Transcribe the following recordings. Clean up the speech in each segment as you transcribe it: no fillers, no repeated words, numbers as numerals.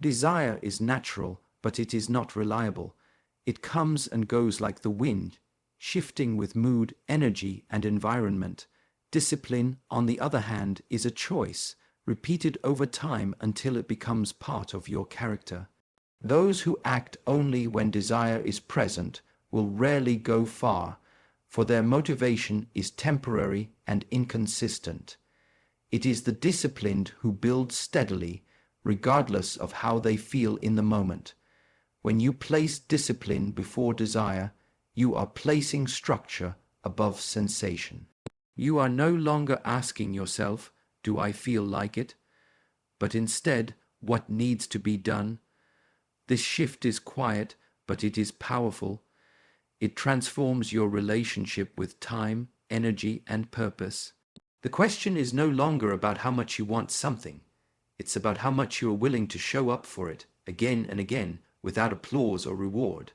Desire is natural, but it is not reliable. It comes and goes like the wind, shifting with mood, energy, and environment. Discipline, on the other hand, is a choice, repeated over time until it becomes part of your character. Those who act only when desire is present will rarely go far, for their motivation is temporary and inconsistent. It is the disciplined who build steadily, regardless of how they feel in the moment. When you place discipline before desire, you are placing structure above sensation. You are no longer asking yourself, "Do I feel like it?" but instead, "What needs to be done?" This shift is quiet, but it is powerful. It transforms your relationship with time, energy, and purpose. The question is no longer about how much you want something. It's about how much you are willing to show up for it, again and again, without applause or reward.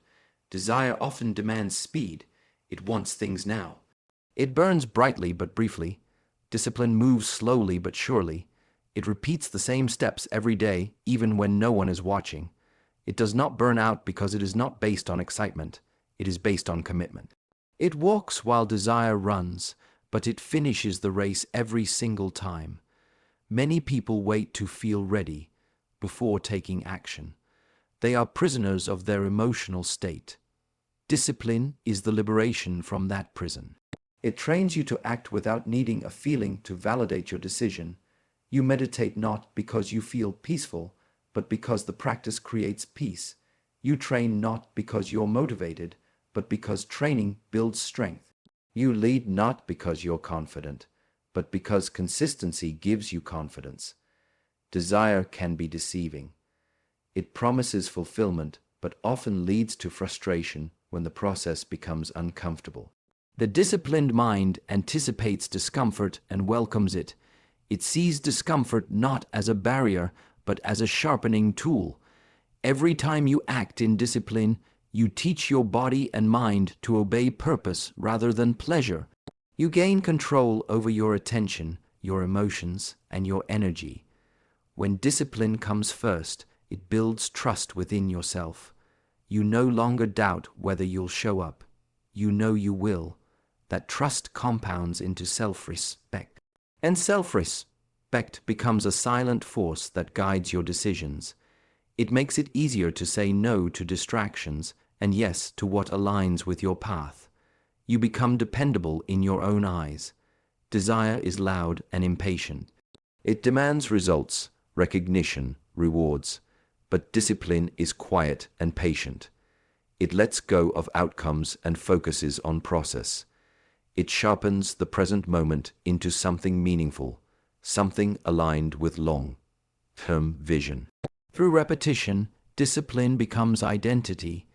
Desire often demands speed. It wants things now. It burns brightly but briefly. Discipline moves slowly but surely. It repeats the same steps every day, even when no one is watching. It does not burn out because it is not based on excitement. It is based on commitment. It walks while desire runs, but it finishes the race every single time. Many people wait to feel ready before taking action. They are prisoners of their emotional state. Discipline is the liberation from that prison. It trains you to act without needing a feeling to validate your decision. You meditate not because you feel peaceful, but because the practice creates peace. You train not because you're motivated, but because training builds strength. You lead not because you're confident, but because consistency gives you confidence. Desire can be deceiving. It promises fulfillment, but often leads to frustration when the process becomes uncomfortable. The disciplined mind anticipates discomfort and welcomes it. It sees discomfort not as a barrier, but as a sharpening tool. Every time you act in discipline, you teach your body and mind to obey purpose rather than pleasure. You gain control over your attention, your emotions, and your energy. When discipline comes first, it builds trust within yourself. You no longer doubt whether you'll show up. You know you will. That trust compounds into self-respect. And self-respect becomes a silent force that guides your decisions. It makes it easier to say no to distractions and yes to what aligns with your path. You become dependable in your own eyes. Desire is loud and impatient. It demands results, recognition, rewards. But discipline is quiet and patient. It lets go of outcomes and focuses on process. It sharpens the present moment into something meaningful, something aligned with long-term vision. Through repetition, discipline becomes identity,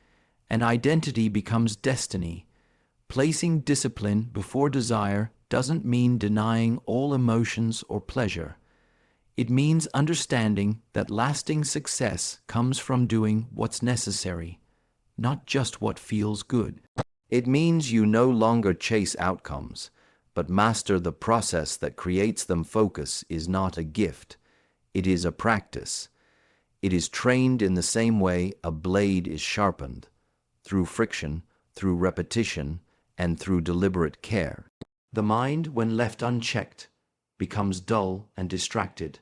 and identity becomes destiny. Placing discipline before desire doesn't mean denying all emotions or pleasure. It means understanding that lasting success comes from doing what's necessary, not just what feels good. It means you no longer chase outcomes, but master the process that creates them. Focus is not a gift, it is a practice. It is trained in the same way a blade is sharpened, through friction, through repetition, and through deliberate care. The mind, when left unchecked, becomes dull and distracted.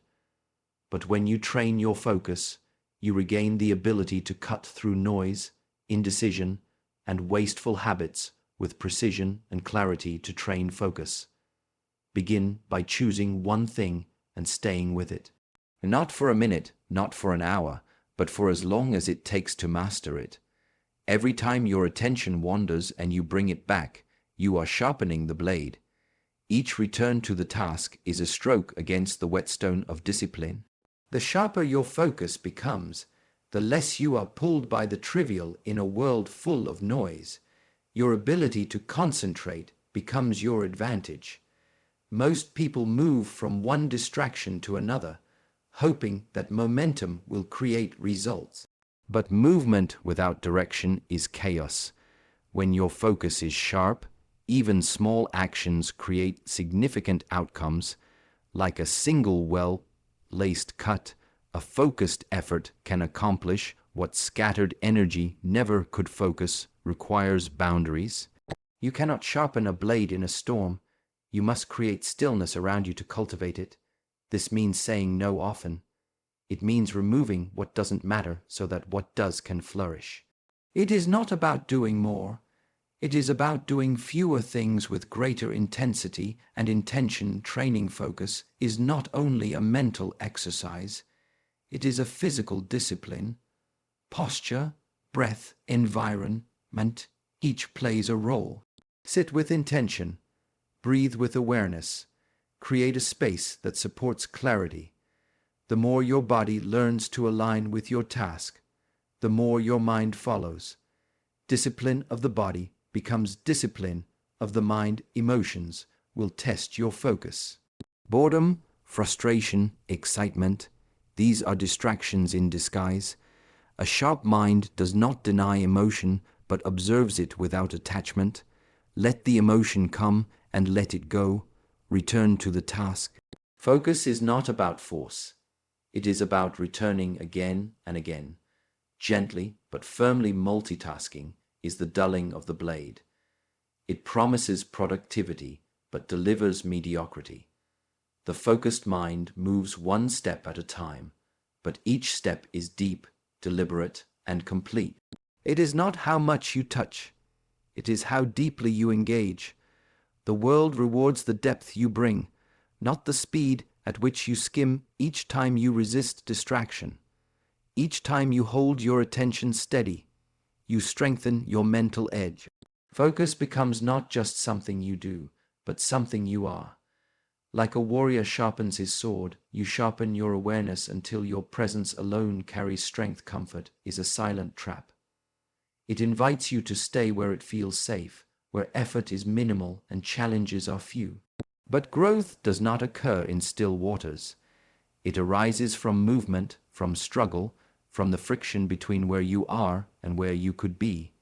But when you train your focus, you regain the ability to cut through noise, indecision, and wasteful habits with precision and clarity. To train focus, begin by choosing one thing and staying with it. Not for a minute, not for an hour, but for as long as it takes to master it. Every time your attention wanders and you bring it back, you are sharpening the blade. Each return to the task is a stroke against the whetstone of discipline. The sharper your focus becomes, the less you are pulled by the trivial in a world full of noise. Your ability to concentrate becomes your advantage. Most people move from one distraction to another, hoping that momentum will create results. But movement without direction is chaos. When your focus is sharp, even small actions create significant outcomes, like a single well-laced cut, A focused effort can accomplish what scattered energy never could. Focus requires boundaries. You cannot sharpen a blade in a storm. You must create stillness around you to cultivate it. This means saying no often. It means removing what doesn't matter so that what does can flourish. It is not about doing more. It is about doing fewer things with greater intensity and intention. Training focus is not only a mental exercise, it is a physical discipline. Posture, breath, environment, each plays a role. Sit with intention. Breathe with awareness. Create a space that supports clarity. The more your body learns to align with your task, the more your mind follows. Discipline of the body becomes discipline of the mind. Emotions will test your focus. Boredom, frustration, excitement, these are distractions in disguise. A sharp mind does not deny emotion, but observes it without attachment. Let the emotion come and let it go. Return to the task. Focus is not about force. It is about returning again and again. Gently but firmly. Multitasking is the dulling of the blade. It promises productivity but delivers mediocrity. The focused mind moves one step at a time, but each step is deep, deliberate, and complete. It is not how much you touch. It is how deeply you engage. The world rewards the depth you bring, not the speed at which you skim. Each time you resist distraction, each time you hold your attention steady, you strengthen your mental edge. Focus becomes not just something you do, but something you are. Like a warrior sharpens his sword, you sharpen your awareness until your presence alone carries strength. Comfort is a silent trap. It invites you to stay where it feels safe, where effort is minimal and challenges are few. But growth does not occur in still waters. It arises from movement, from struggle, from the friction between where you are and where you could be.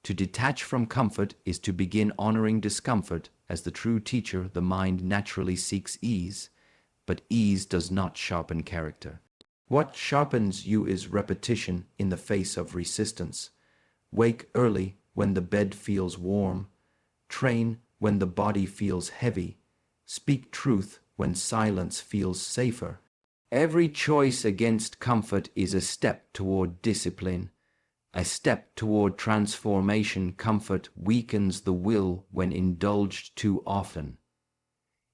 To detach from comfort is to begin honoring discomfort. As the true teacher, the mind naturally seeks ease, but ease does not sharpen character. What sharpens you is repetition in the face of resistance. Wake early when the bed feels warm. Train when the body feels heavy. Speak truth when silence feels safer. Every choice against comfort is a step toward discipline, a step toward transformation. Comfort weakens the will when indulged too often.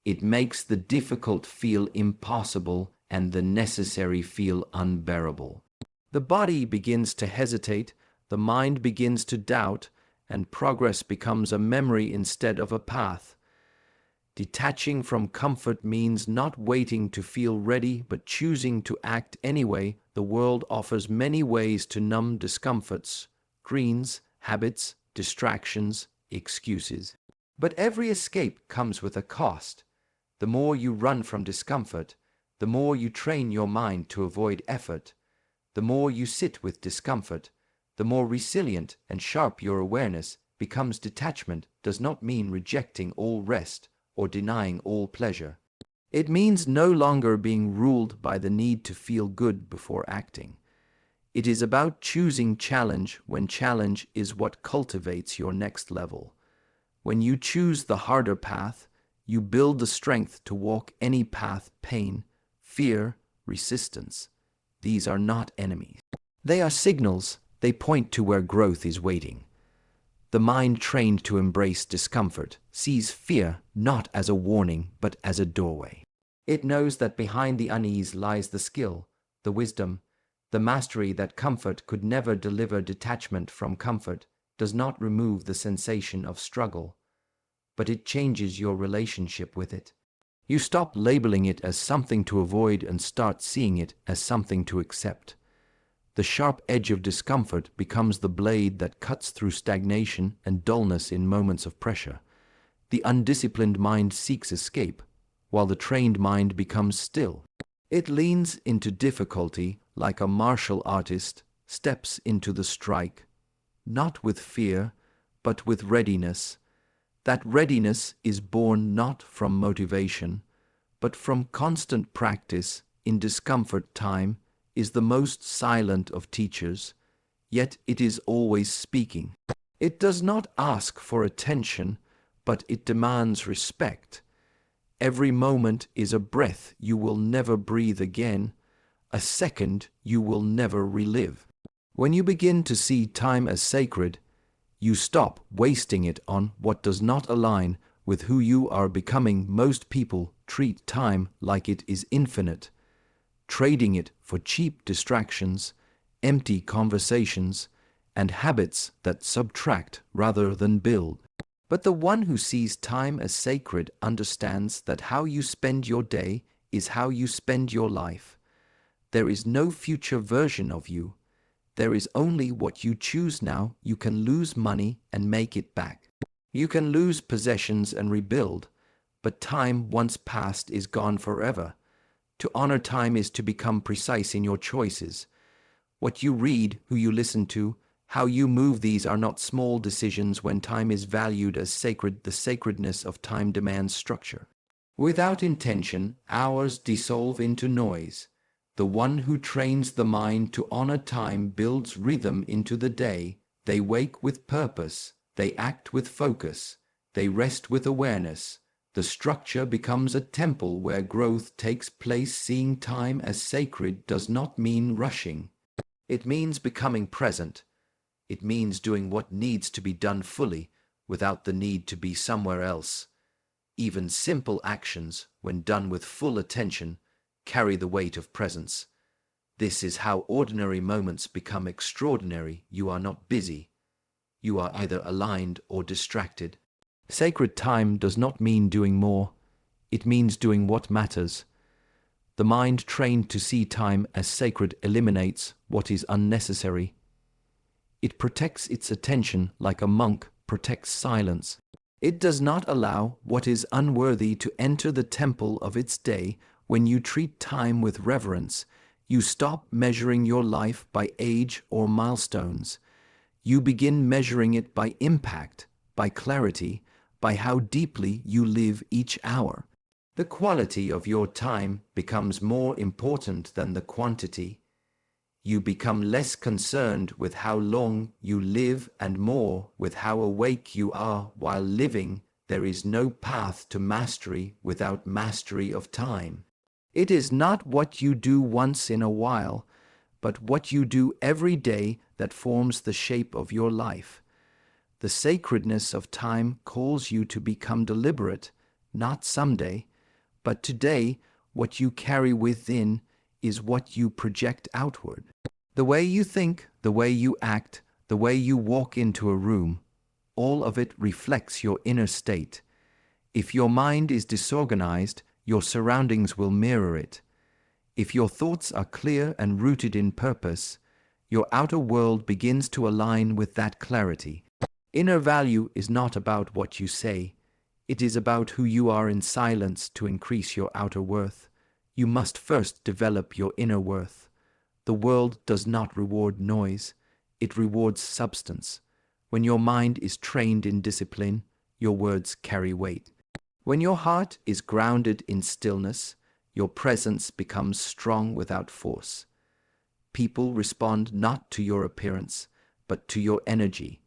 It makes the difficult feel impossible and the necessary feel unbearable. The body begins to hesitate, the mind begins to doubt, and progress becomes a memory instead of a path. Detaching from comfort means not waiting to feel ready, but choosing to act anyway. The world offers many ways to numb discomforts: screens, habits, distractions, excuses. But every escape comes with a cost. The more you run from discomfort, the more you train your mind to avoid effort. The more you sit with discomfort, the more resilient and sharp your awareness becomes. Detachment does not mean rejecting all rest or denying all pleasure. It means no longer being ruled by the need to feel good before acting. It is about choosing challenge when challenge is what cultivates your next level. When you choose the harder path, you build the strength to walk any path. Pain, fear, resistance, these are not enemies. They are signals. They point to where growth is waiting. The mind trained to embrace discomfort sees fear not as a warning but as a doorway. It knows that behind the unease lies the skill, the wisdom, the mastery that comfort could never deliver. Detachment from comfort does not remove the sensation of struggle, but it changes your relationship with it. You stop labeling it as something to avoid and start seeing it as something to accept. The sharp edge of discomfort becomes the blade that cuts through stagnation and dullness in moments of pressure. The undisciplined mind seeks escape, while the trained mind becomes still. It leans into difficulty like a martial artist steps into the strike, not with fear, but with readiness. That readiness is born not from motivation, but from constant practice in discomfort, time is the most silent of teachers, yet it is always speaking. It does not ask for attention, but it demands respect. Every moment is a breath you will never breathe again, a second you will never relive. When you begin to see time as sacred, you stop wasting it on what does not align with who you are becoming. Most people treat time like it is infinite, trading it for cheap distractions, empty conversations, and habits that subtract rather than build. But the one who sees time as sacred understands that how you spend your day is how you spend your life. There is no future version of you. There is only what you choose now. You can lose money and make it back. You can lose possessions and rebuild, but time once past is gone forever. To honor time is to become precise in your choices. What you read, who you listen to, how you move, these are not small decisions when time is valued as sacred. The sacredness of time demands structure. Without intention, hours dissolve into noise. The one who trains the mind to honor time builds rhythm into the day. They wake with purpose. They act with focus. They rest with awareness. The structure becomes a temple where growth takes place. Seeing time as sacred does not mean rushing. It means becoming present. It means doing what needs to be done fully without the need to be somewhere else. Even simple actions, when done with full attention, carry the weight of presence. This is how ordinary moments become extraordinary. You are not busy. You are either aligned or distracted. Sacred time does not mean doing more. It means doing what matters. The mind trained to see time as sacred eliminates what is unnecessary. It protects its attention like a monk protects silence. It does not allow what is unworthy to enter the temple of its day. When you treat time with reverence, you stop measuring your life by age or milestones. You begin measuring it by impact, by clarity, by how deeply you live each hour. The quality of your time becomes more important than the quantity. You become less concerned with how long you live and more with how awake you are while living. There is no path to mastery without mastery of time. It is not what you do once in a while, but what you do every day that forms the shape of your life. The sacredness of time calls you to become deliberate, not someday, but today. What you carry within is what you project outward. The way you think, the way you act, the way you walk into a room, all of it reflects your inner state. If your mind is disorganized, your surroundings will mirror it. If your thoughts are clear and rooted in purpose, your outer world begins to align with that clarity. Inner value is not about what you say. It is about who you are in silence. To increase your outer worth, you must first develop your inner worth. The world does not reward noise. It rewards substance. When your mind is trained in discipline, your words carry weight. When your heart is grounded in stillness, your presence becomes strong without force. People respond not to your appearance, but to your energy.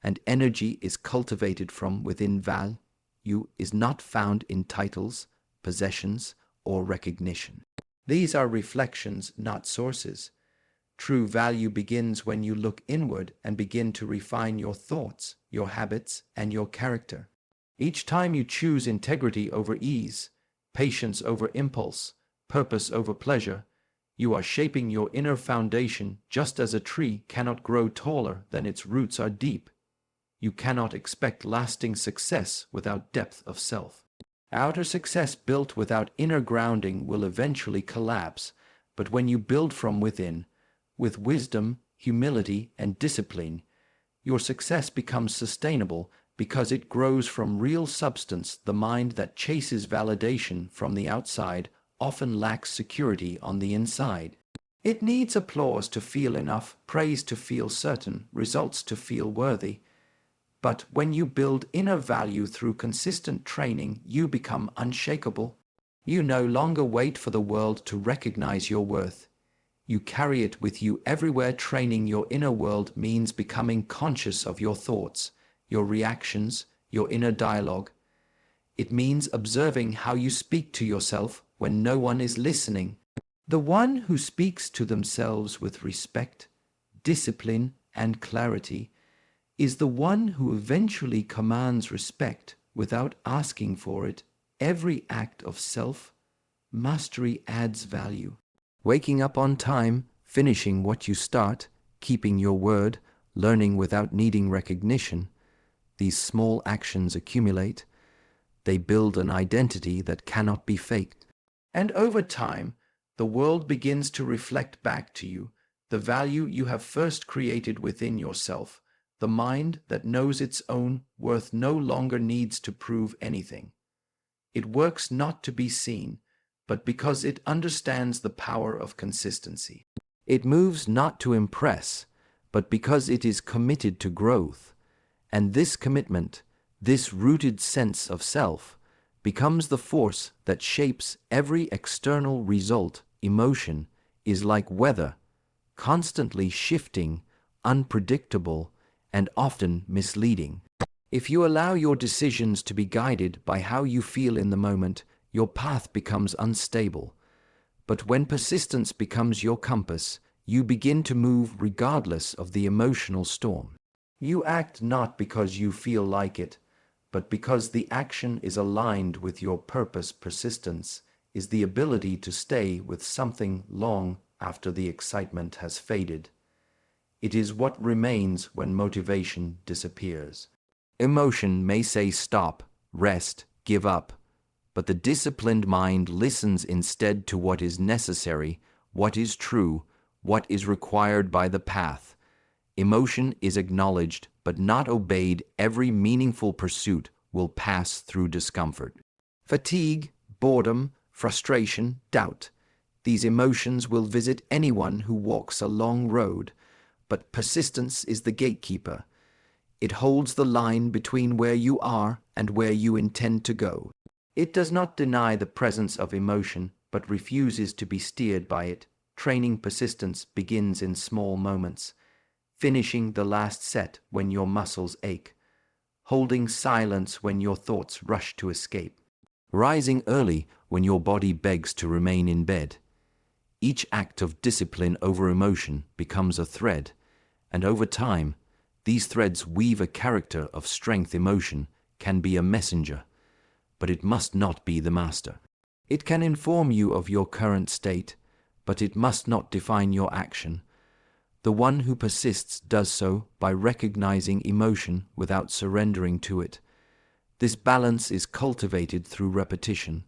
And energy is cultivated from within. Value is not found in titles, possessions, or recognition. These are reflections, not sources. True value begins when you look inward and begin to refine your thoughts, your habits, and your character. Each time you choose integrity over ease, patience over impulse, purpose over pleasure, you are shaping your inner foundation. Just as a tree cannot grow taller than its roots are deep, you cannot expect lasting success without depth of self. Outer success built without inner grounding will eventually collapse, but when you build from within, with wisdom, humility, and discipline, your success becomes sustainable because it grows from real substance. The mind that chases validation from the outside often lacks security on the inside. It needs applause to feel enough, praise to feel certain, results to feel worthy. But when you build inner value through consistent training, you become unshakable. You no longer wait for the world to recognize your worth. You carry it with you everywhere. Training your inner world means becoming conscious of your thoughts, your reactions, your inner dialogue. It means observing how you speak to yourself when no one is listening. The one who speaks to themselves with respect, discipline, and clarity is the one who eventually commands respect without asking for it. Every act of self-mastery adds value. Waking up on time, finishing what you start, keeping your word, learning without needing recognition. These small actions accumulate. They build an identity that cannot be faked. And over time, the world begins to reflect back to you the value you have first created within yourself. The mind that knows its own worth no longer needs to prove anything. It works not to be seen, but because it understands the power of consistency. It moves not to impress, but because it is committed to growth. And this commitment, this rooted sense of self, becomes the force that shapes every external result. Emotion is like weather, constantly shifting, unpredictable, and often misleading. If you allow your decisions to be guided by how you feel in the moment, your path becomes unstable. But when persistence becomes your compass, you begin to move regardless of the emotional storm. You act not because you feel like it, but because the action is aligned with your purpose. Persistence is the ability to stay with something long after the excitement has faded. It is what remains when motivation disappears. Emotion may say stop, rest, give up, but the disciplined mind listens instead to what is necessary, what is true, what is required by the path. Emotion is acknowledged but not obeyed. Every meaningful pursuit will pass through discomfort. Fatigue, boredom, frustration, doubt. These emotions will visit anyone who walks a long road, but persistence is the gatekeeper. It holds the line between where you are and where you intend to go. It does not deny the presence of emotion, but refuses to be steered by it. Training persistence begins in small moments. Finishing the last set when your muscles ache. Holding silence when your thoughts rush to escape. Rising early when your body begs to remain in bed. Each act of discipline over emotion becomes a thread, and over time, these threads weave a character of strength. Emotion can be a messenger, but it must not be the master. It can inform you of your current state, but it must not define your action. The one who persists does so by recognizing emotion without surrendering to it. This balance is cultivated through repetition,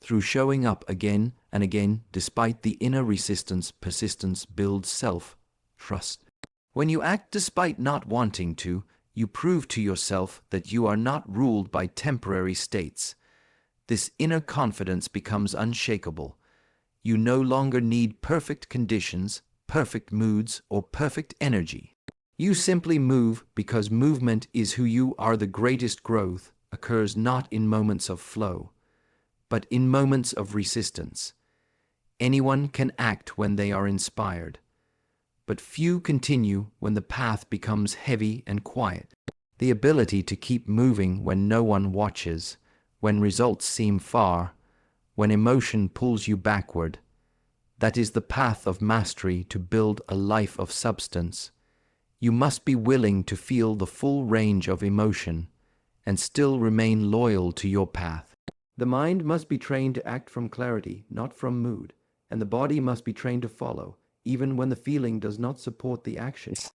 through showing up again and again despite the inner resistance. Persistence builds self-trust. When you act despite not wanting to, you prove to yourself that you are not ruled by temporary states. This inner confidence becomes unshakable. You no longer need perfect conditions, perfect moods, or perfect energy. You simply move because movement is who you are. The greatest growth occurs not in moments of flow, but in moments of resistance. Anyone can act when they are inspired, but few continue when the path becomes heavy and quiet. The ability to keep moving when no one watches, when results seem far, when emotion pulls you backward, that is the path of mastery. To build a life of substance, you must be willing to feel the full range of emotion and still remain loyal to your path. The mind must be trained to act from clarity, not from mood, and the body must be trained to follow, even when the feeling does not support the action.